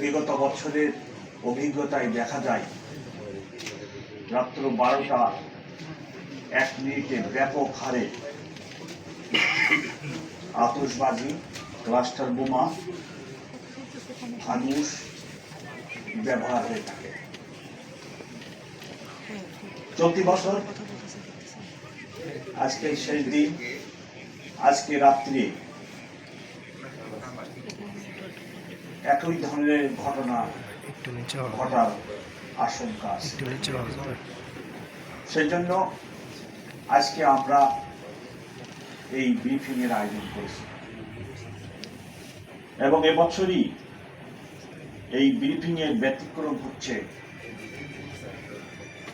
বিগত বছরের অভিজ্ঞতায় দেখা যায় রাত্র 12টা 1 মিনিটে ব্যাপক হারে আতশবাজি, ক্লাস্টার বোমা, ফানুস ব্যবহার হয়ে থাকে। চলতি বছর আজকে শেষ দিন, আজকে রাত্রে একই ধরনের ঘটনা ঘটার আশঙ্কা আছে। সেজন্য আজকে আমরা এই ব্রিফিং এর আয়োজন করেছি এবং এবছরই এই ব্রিফিং এর ব্যতিক্রম হচ্ছে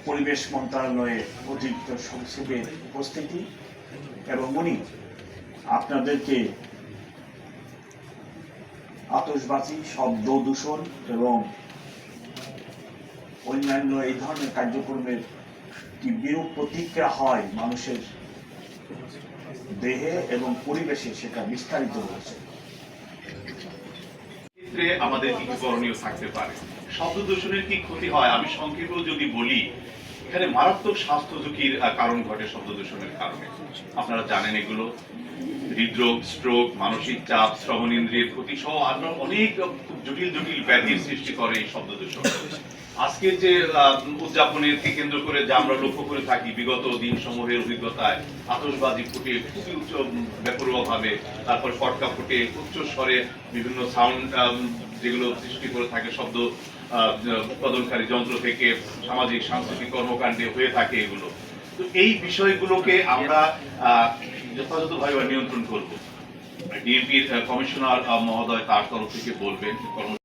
পরিবেশ মন্ত্রণালয়ের অতিরিক্ত সচিবের উপস্থিতি এবং উনি আপনাদেরকে আতশবাজি, শব্দ দূষণ এবং অন্যান্য এই ধরনের কার্যক্রমের কি বিরূপ প্রতিক্রিয়া হয় মানুষের দেহে এবং পরিবেশে সেটা বিস্তারিত হয়েছে। আমাদের কি করণীয় থাকতে পারে, শব্দ দূষণের কি ক্ষতি হয়? আমি সংক্ষেপে যদি বলি, এখানে মারাত্মক স্বাস্থ্য ঝুঁকির কারণ ঘটে শব্দ দূষণের কারণে। আপনারা জানেন এগুলো হৃদরোগ, স্ট্রোক, মানসিক চাপ, শ্রবণেন্দ্রিয়ের ক্ষতি সহ আরো অনেক খুব জটিল জটিল ব্যাধির সৃষ্টি করে এই শব্দ দূষণ। আজকের যে উদযাপনের কেন্দ্র করে যা আমরা লক্ষ্য করে থাকি বিগত দিন সমূহের অভিজ্ঞতায়, আতশবাজি ফুটে খুবই উচ্চ বেপরোয়া ভাবে, তারপর ফটকা ফুটে উচ্চ স্বরে বিভিন্ন সাউন্ড যেগুলো সৃষ্টি করে থাকে শব্দ উৎপাদনকারী যন্ত্র থেকে সামাজিক সাংস্কৃতিক কর্মকাণ্ডে হয়ে থাকে এগুলো। তো এই বিষয়গুলোকে আমরা যথাযথভাবে নিয়ন্ত্রণ করব। ডিএমপির কমিশনার মহোদয় তার তরফ থেকে বলবেন।